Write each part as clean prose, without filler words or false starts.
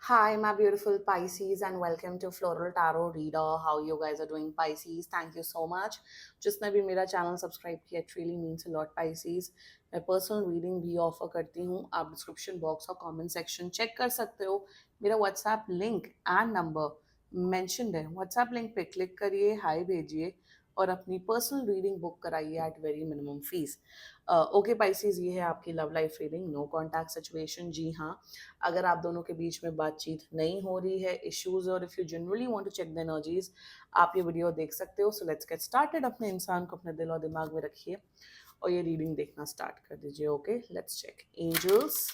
Hi, my beautiful Pisces, and welcome to Floral Tarot Reader. How you guys are doing, Pisces? Thank you so much. जिसने भी मेरा channel subscribe किया, it really means a lot, Pisces. मैं personal reading भी offer करती हूँ. आप description box और कमेंट सेक्शन चेक कर सकते हो. मेरा WhatsApp link and number mentioned है. व्हाट्सएप लिंक पे क्लिक करिए, हाय भेजिए और अपनी पर्सनल रीडिंग बुक कराइए at very minimum fees. Okay Pisces, ये है आपकी love life reading. No contact situation. जी हाँ, अगर आप दोनों के बीच में बातचीत नहीं हो रही है, इश्यूज, और if you generally want to check the energies, आप ये वीडियो देख सकते हो. So let's get started. अपने इंसान को अपने दिल और दिमाग में रखिए और ये रीडिंग देखना स्टार्ट कर दीजिए. Okay, let's check. Angels,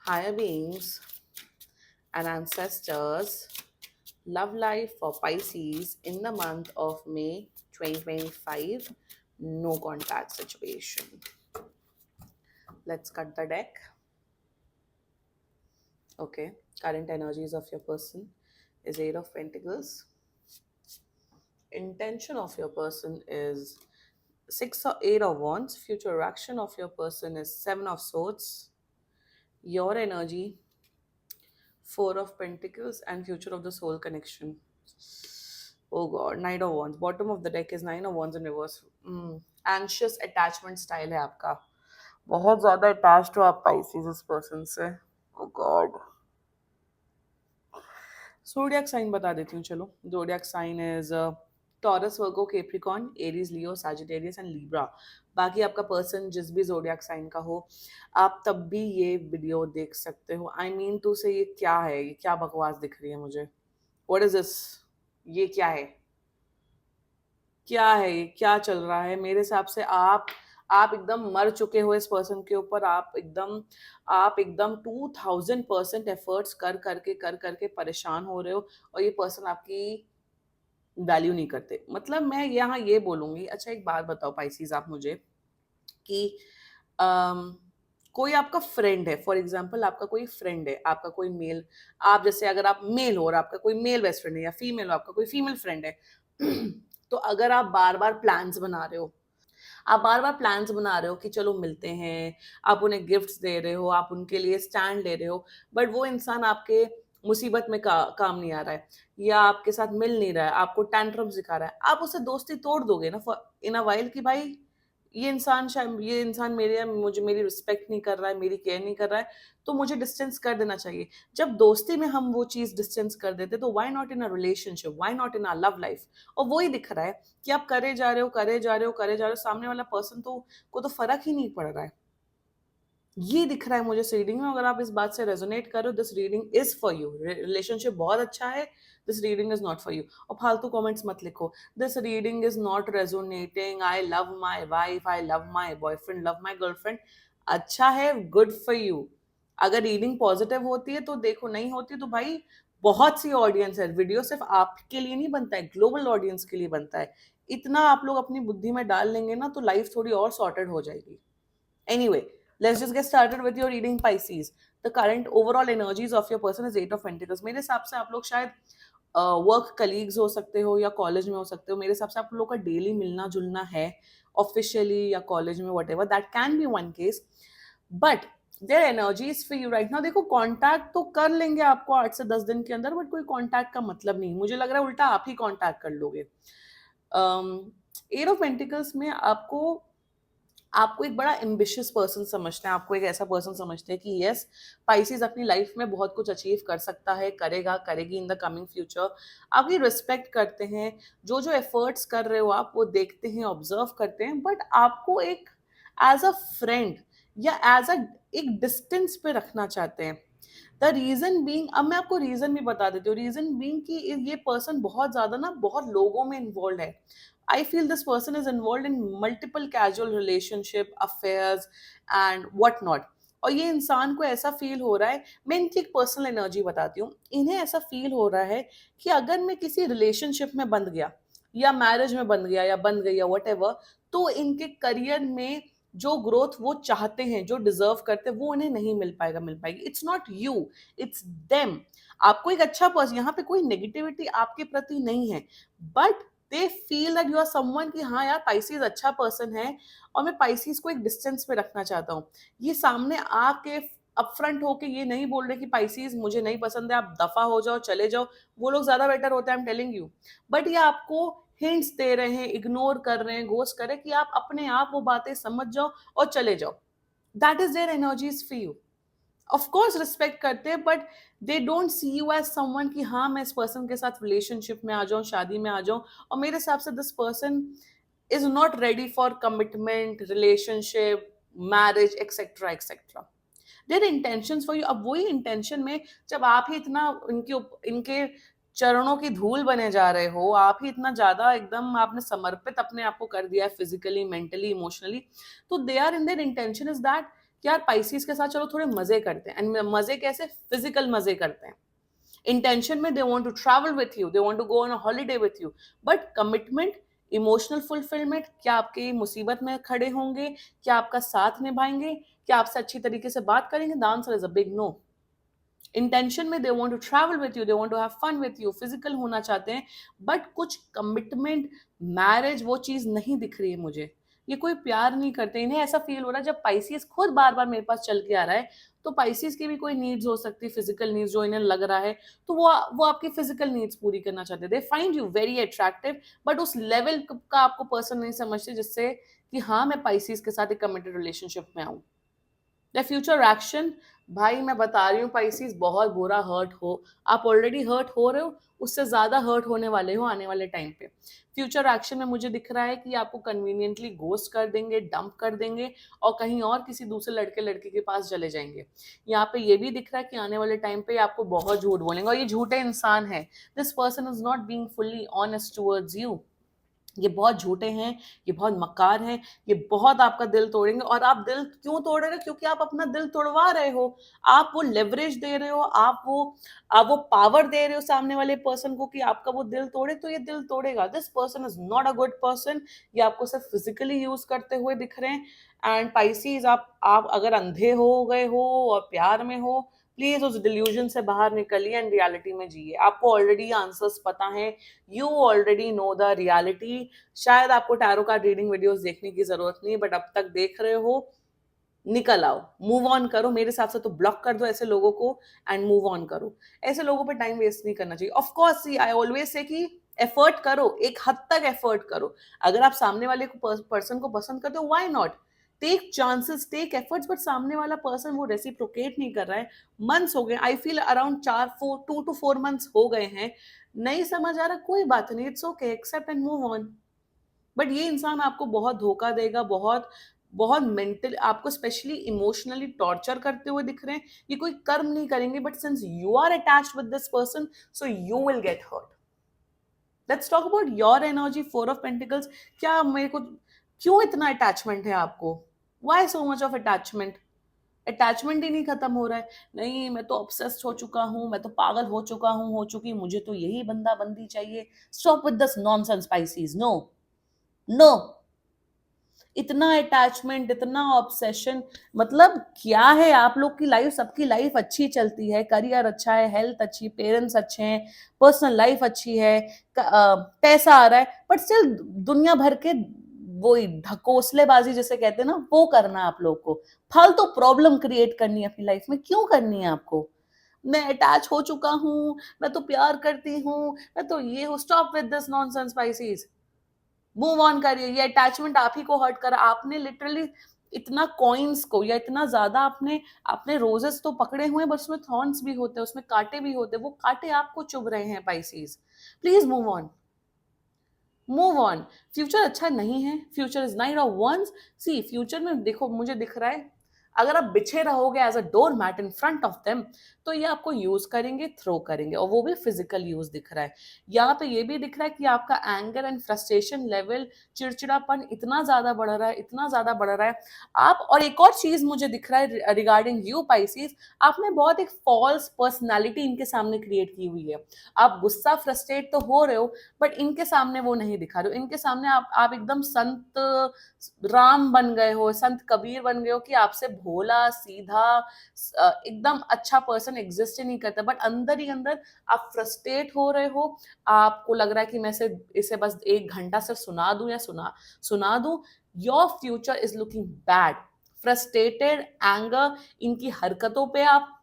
higher beings and ancestors, love life for Pisces in the month of May 2025. No contact situation. Let's cut the deck. Okay, current energies of your person is Eight of Pentacles. Intention of your person is Six or Eight of Wands. Future action of your person is Seven of Swords. Your energy, Four of Pentacles, and future of the soul connection. Oh God, Knight of Wands. Bottom of the deck is Nine of Wands in reverse. Anxious attachment style है आपका. बहुत ज़्यादा attached हो आप Pisces इस person से. Oh God. Zodiac sign बता देती हूँ चलो. Zodiac sign is Taurus, Virgo, Capricorn, Aries, Leo, Sagittarius and Libra. बाकी आपका पर्सन जिस भी जोडियक साइन का हो, आप तब भी ये वीडियो देख सकते हो. आई मीन टू से ये क्या है, ये क्या बकवास दिख रही है मुझे. What is this? ये क्या है? क्या है ये? क्या चल रहा है? मेरे हिसाब से आप एकदम मर चुके हो इस पर्सन के ऊपर. आप एकदम 2000% एफर्ट्स कर करके परेशान हो रहे हो और ये पर्सन आपकी वैल्यू नहीं करते. मतलब मैं यहाँ ये बोलूंगी. अच्छा, एक बात बताओ पाइसीज आप मुझे कि कोई आपका फ्रेंड है, फॉर एग्जाम्पल आपका कोई फ्रेंड है, आपका कोई मेल, आप जैसे अगर आप मेल हो और आपका कोई मेल बेस्ट फ्रेंड है, या फीमेल हो आपका कोई फीमेल फ्रेंड है, तो अगर आप बार बार प्लान्स बना रहे हो, आप बार बार प्लान्स बना रहे हो कि चलो मिलते हैं, आप उन्हें गिफ्ट्स दे रहे हो, आप उनके लिए स्टैंड ले रहे हो, बट वो इंसान आपके मुसीबत में काम नहीं आ रहा है, या आपके साथ मिल नहीं रहा है, आपको टैंट्रम्स दिखा रहा है, आप उससे दोस्ती तोड़ दोगे ना इन अ वाइल कि भाई ये इंसान मेरी रिस्पेक्ट नहीं कर रहा है, मेरी केयर नहीं कर रहा है, तो मुझे डिस्टेंस कर देना चाहिए. जब दोस्ती में हम वो चीज डिस्टेंस कर देते, तो why not in a relationship, why not in a love life. और वो ही दिख रहा है कि आप करे जा रहे हो, करे जा रहे हो, करे जा रहे हो, सामने वाला पर्सन को तो फर्क ही नहीं पड़ रहा है. ये दिख रहा है मुझे इस रीडिंग में. अगर आप इस बात से रेजोनेट करो, this reading is for you. Relationship बहुत अच्छा है, this reading is not for you. और फालतू कमेंट्स मत लिखो. This reading is not resonating. I love my wife, I love my boyfriend, love my girlfriend. अच्छा है, गुड फॉर यू. अगर रीडिंग पॉजिटिव होती है तो देखो, नहीं होती तो भाई बहुत सी ऑडियंस है. वीडियो सिर्फ आपके लिए नहीं बनता है, ग्लोबल ऑडियंस के लिए बनता है. इतना आप लोग अपनी बुद्धि में डाल लेंगे ना, तो लाइफ थोड़ी और सॉर्टेड हो जाएगी. Anyway, let's just get started with your reading, Pisces. The current overall energies of your person is Eight of Pentacles. मेरे हिसाब से आप लोग शायद वर्क कलीग्स हो सकते हो या कॉलेज में हो सकते हो. मेरे हिसाब से आप लोग का डेली मिलना जुलना है, ऑफिशियली या कॉलेज में, what ever, that can be one case. But there energies for you right now. देखो, कांटेक्ट तो कर लेंगे आपको 8 से 10 दिन के अंदर, बट कोई कांटेक्ट का मतलब नहीं. मुझे लग रहा है उल्टा आप ही कांटेक्ट कर लोगे. एट ऑफ पेंटिकल्स में आपको एक बड़ा एम्बिशियस पर्सन समझते हैं, आपको एक ऐसा पर्सन समझते हैं कि यस, पाइसिस अपनी लाइफ में बहुत कुछ अचीव कर सकता है, करेगा, करेगी इन द कमिंग फ्यूचर. आपकी रिस्पेक्ट करते हैं, जो जो एफर्ट्स कर रहे हो आप वो देखते हैं, ऑब्जर्व करते हैं, बट आपको एक एज अ फ्रेंड या एज अ एक डिस्टेंस पे रखना चाहते हैं. द रीजन बीइंग, अब मैं आपको रीजन भी बता देती हूँ. रीजन बीइंग कि ये पर्सन बहुत ज्यादा ना बहुत लोगों में इन्वॉल्व है. I feel this person is involved in multiple casual relationship, affairs and what not. और ये इंसान को ऐसा फील हो रहा है, मैं इनकी एक पर्सनल एनर्जी बताती हूँ. इन्हें ऐसा फील हो रहा है कि अगर मैं किसी रिलेशनशिप में बंध गया या मैरिज में बंध गया या बंध गई या वट एवर, तो इनके करियर में जो ग्रोथ वो चाहते हैं, जो डिजर्व करते हैं, वो उन्हें नहीं मिल पाएगी. It's not you, it's them. आपको एक अच्छा पर्सन, यहाँ पे कोई नेगेटिविटी आपके प्रति नहीं है, but they feel that you are someone कि हाँ यार, पाइसिस अच्छा पर्सन है और मैं पाइसिस को एक डिस्टेंस पे रखना चाहता हूँ. ये सामने आके अपफ्रंट होके ये नहीं बोल रहे कि पाइसीज मुझे नहीं पसंद है, आप दफा हो जाओ, चले जाओ, वो लोग ज्यादा बेटर होते हैं, I am telling you. But ये आपको हिंट्स दे रहे हैं, इग्नोर कर रहे हैं, घोस्ट कर रहे हैं कि आप अपने आप वो बातें समझ जाओ और चले जाओ। That is their energies for you. Of course respect करते हैं, but they don't see you as someone कि हाँ मैं इस पर्सन के साथ रिलेशनशिप में आ जाऊं, शादी में आ जाऊं, और मेरे हिसाब से this person is not ready for commitment, relationship, marriage etcetera etcetera. Their intentions for you. अब वही इंटेंशन में जब आप ही इतना इनके चरणों की धूल बने जा रहे हो, आप ही इतना ज्यादा एकदम आपने समर्पित अपने आप को कर दिया है फिजिकली, मेंटली, इमोशनली, तो they are in their intention is that कि यार पाइसिस के साथ चलो थोड़े मजे करते हैं। एंड मजे कैसे? फिजिकल मजे करते हैं। इंटेंशन में they want to travel with you, they want to go on a holiday with you, but commitment, emotional fulfilment, क्या आपकी मुसीबत में खड़े होंगे, क्या आपका साथ निभाएंगे, क्या आपसे अच्छी तरीके से बात करेंगे? The answer is a big no. Intention में they want to travel with you, they want to have fun with you, physical होना चाहते हैं, बट कुछ कमिटमेंट, मैरिज, वो चीज नहीं दिख रही है मुझे। ये कोई प्यार नहीं करते। इन्हें ऐसा फील हो रहा है, जब पाइसिस खुद बार बार मेरे पास चल के आ रहा है, तो पाइसिस की भी कोई नीड्स हो सकती है, फिजिकल नीड्स जो इन्हें लग रहा है, तो वो आपकी फिजिकल नीड्स पूरी करना चाहते हैं। They find you very attractive, but उस लेवल का आपको पर्सन नहीं समझते जिससे कि हाँ मैं पाइसिस के साथ एक कमिटेड रिलेशनशिप में आऊं। द फ्यूचर एक्शन, भाई मैं बता रही हूँ पाइसिस, बहुत बुरा हर्ट हो, आप ऑलरेडी हर्ट हो रहे हो, उससे ज्यादा हर्ट होने वाले हो आने वाले टाइम पे। फ्यूचर एक्शन में मुझे दिख रहा है कि आपको कन्वीनियंटली घोस्ट कर देंगे, डंप कर देंगे, और कहीं और किसी दूसरे लड़के लड़के के पास चले जाएंगे। यहाँ पे ये भी दिख रहा है कि आने वाले टाइम पे आपको बहुत झूठ बोलेंगे, और ये झूठे इंसान है। This person is not being fully honest towards you. ये बहुत झूठे हैं, ये बहुत मक्कार हैं, ये बहुत आपका दिल तोड़ेंगे। और आप दिल क्यों तोड़ रहे हो? क्योंकि आप अपना दिल तोड़वा रहे हो। आप वो लेवरेज दे रहे हो, आप वो पावर दे रहे हो सामने वाले पर्सन को कि आपका वो दिल तोड़े, तो ये दिल तोड़ेगा। This person is not a good person. ये आपको सिर्फ फिजिकली यूज करते हुए दिख रहे हैं। एंड पाइसीज, आप अगर अंधे हो गए हो और प्यार में हो, प्लीज उस डिल्यूजन से बाहर निकलिए एंड रियलिटी में जिए। आपको ऑलरेडी आंसर्स पता है, you already know the reality. शायद आपको टैरो कार्ड रीडिंग वीडियोस देखने की जरूरत नहीं है, बट अब तक देख रहे हो, निकल आओ, मूव ऑन करो। मेरे हिसाब से तो ब्लॉक कर दो ऐसे लोगों को एंड मूव ऑन करो। ऐसे लोगों पे टाइम वेस्ट नहीं करना चाहिए। Of course see I always say कि एफर्ट करो, एक हद तक एफर्ट करो। अगर आप सामने वाले को पर्सन को पसंद करते हो, why not take chances, take efforts, but सामने वाला पर्सन वो रेसिप्रोकेट नहीं कर रहा है। मंथ्स हो गए, I feel around 2 to 4 months हो गए हैं, नहीं समझ आ रहा, कोई बात नहीं, it's okay, accept and move on. But ये इंसान आपको बहुत धोखा देगा, बहुत बहुत मेंटल आपको स्पेशली इमोशनली टॉर्चर करते हुए दिख रहे हैं। ये कोई कर्म नहीं करेंगे, but since you are attached with this person, so you will get hurt. Let's talk about your energy, 4 of pentacles. क्या मेरे को, क्यों इतना अटैचमेंट है आपको? Why so much of attachment? Attachment ही नहीं खत्म हो रहा है। नहीं मैं तो ऑब्सेस्ड हो चुका हूँ, मैं तो पागल हो चुका हूँ, हो चुकी, मुझे तो यही बंदा बंदी चाहिए। Stop with this nonsense Pisces. No, no, इतना अटैचमेंट, इतना ऑब्सेशन, मतलब क्या है? आप लोग की लाइफ, सबकी लाइफ अच्छी चलती है, करियर अच्छा है, हेल्थ अच्छी, पेरेंट्स अच्छे हैं, पर्सनल लाइफ अच्छी है, पैसा आ रहा है, बट स्टिल दुनिया भर के वो ढकोसलेबाजी जिसे कहते हैं ना, वो करना है आप लोग को। फालतू प्रॉब्लम क्रिएट करनी है अपनी लाइफ में, क्यों करनी है आपको? मैं अटैच हो चुका हूँ, मैं तो प्यार करती हूँ, मैं तो ये हूँ। Stop with this nonsense Pisces, move on करिए। ये अटैचमेंट आप ही को हर्ट करा। आपने लिटरली इतना कॉइन्स को, या इतना ज्यादा आपने आपने रोजेस तो पकड़े हुए हैं, बस उसमें थॉर्न्स भी होते हैं, उसमें कांटे भी होते हैं, वो कांटे आपको चुभ रहे हैं Pisces. Please move on, move on. Future अच्छा नहीं है, future is knight of wands. See future में देखो, मुझे दिख रहा है अगर आप बिछे रहोगे as a doormat in front of them, तो ये आपको यूज करेंगे, थ्रो करेंगे, और वो भी फिजिकल यूज दिख रहा है। यहाँ पे ये भी दिख रहा है कि आपका एंगर एंड फ्रस्ट्रेशन लेवल, चिड़चिड़ापन इतना ज्यादा बढ़ रहा है, इतना ज्यादा बढ़ रहा है। आप, और एक और चीज मुझे दिख रहा है रिगार्डिंग यू पाइसीज, आपने बहुत एक फॉल्स पर्सनैलिटी इनके सामने क्रिएट की हुई है। आप गुस्सा, फ्रस्ट्रेट तो हो रहे हो, बट इनके सामने वो नहीं दिखा रहे हो। इनके सामने आप एकदम संत राम बन गए हो, संत कबीर बन गए हो, कि आपसे भोला सीधा एकदम अच्छा पर्सन एग्जिस्ट ही नहीं करता। बट अंदर ही अंदर आप फ्रस्ट्रेट हो रहे हो। आपको लग रहा है कि मैं इसे बस 1 घंटा से सुना दूं, या सुना सुना दूं। Your future is looking bad frustrated, anger, इनकी हरकतों पे आप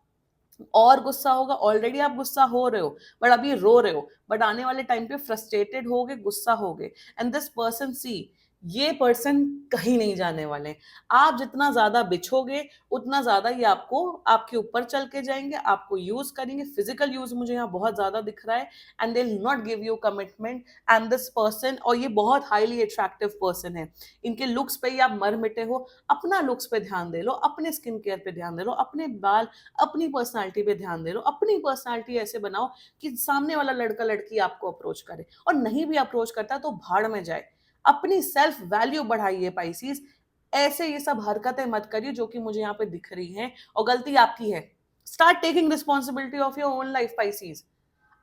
और गुस्सा होगा, ऑलरेडी आप गुस्सा हो रहे हो बट अभी रो रहे हो, बट आने वाले टाइम पे फ्रस्ट्रेटेड होगे, गुस्सा होगे, एंड दिस पर्सन सी, ये पर्सन कहीं नहीं जाने वाले। आप जितना ज्यादा बिछोगे उतना ज्यादा ये आपको आपके ऊपर चल के जाएंगे, आपको यूज करेंगे, फिजिकल यूज मुझे यहाँ बहुत ज्यादा दिख रहा है, and they will not give you commitment. And this person, और ये बहुत हाईली अट्रैक्टिव पर्सन है, इनके लुक्स पे ही आप मर मिटे हो। अपना लुक्स पे ध्यान दे लो, अपने स्किन केयर पे ध्यान दे लो, अपने बाल, अपनी पर्सनालिटी पे ध्यान दे लो, अपनी पर्सनालिटी ऐसे बनाओ कि सामने वाला लड़का लड़की आपको अप्रोच करे, और नहीं भी अप्रोच करता तो भाड़ में जाए। अपनी सेल्फ वैल्यू बढ़ाइए पाइसीज, ऐसे ये सब हरकतें मत करिए जो कि मुझे यहाँ पे दिख रही हैं, और गलती आपकी है। Start taking responsibility of your own life Pisces.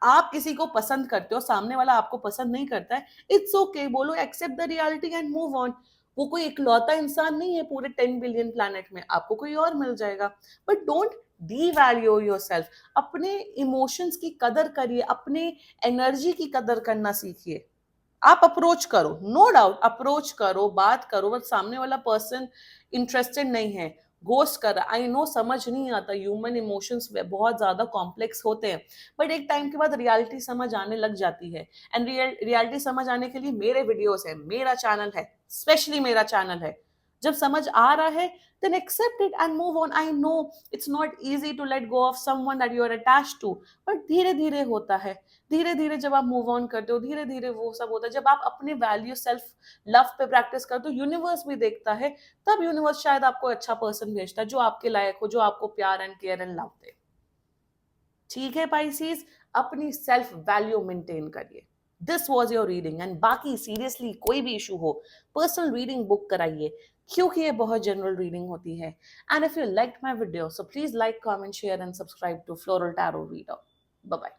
आप किसी को पसंद करते हो, सामने वाला आपको पसंद नहीं करता है, इट्स ओके, बोलो accept the reality and move on. वो कोई इकलौता इंसान नहीं है पूरे 10 बिलियन प्लैनेट में, आपको कोई और मिल जाएगा। But don't devalue yourself. अपने इमोशंस की कदर करिए, अपने एनर्जी की कदर करना सीखिए। आप अप्रोच करो, नो डाउट अप्रोच करो, बात करो, बट सामने वाला पर्सन इंटरेस्टेड नहीं है, घोस्ट कर रहा, आई नो समझ नहीं आता, ह्यूमन इमोशंस बहुत ज्यादा कॉम्प्लेक्स होते हैं, बट एक टाइम के बाद रियलिटी समझ आने लग जाती है। एंड रियलिटी समझ आने के लिए मेरे वीडियोस है, मेरा चैनल है, स्पेशली मेरा चैनल है। जब समझ आ रहा है, then accept it and move on. I know it's not easy to let go of someone that you are attached to, but धीरे धीरे होता है। धीरे धीरे जब आप मूव ऑन करते हो, धीरे धीरे वो सब होता है। जब आप अपने वैल्यू, सेल्फ लव पे प्रैक्टिस करते हो, यूनिवर्स भी देखता है, तब यूनिवर्स शायद आपको अच्छा पर्सन भेजता है जो आपके लायक हो, जो आपको प्यार and care and love they. ठीक है पाइसीज, अपनी सेल्फ वैल्यू मेंटेन करिए। This was your reading, and बाकी सीरियसली कोई भी इशू हो, पर्सनल रीडिंग बुक कराइए, क्योंकि ये बहुत जनरल रीडिंग होती है। And if you like my video, so please like, comment, share and subscribe to Floral Tarot Reader. Bye bye.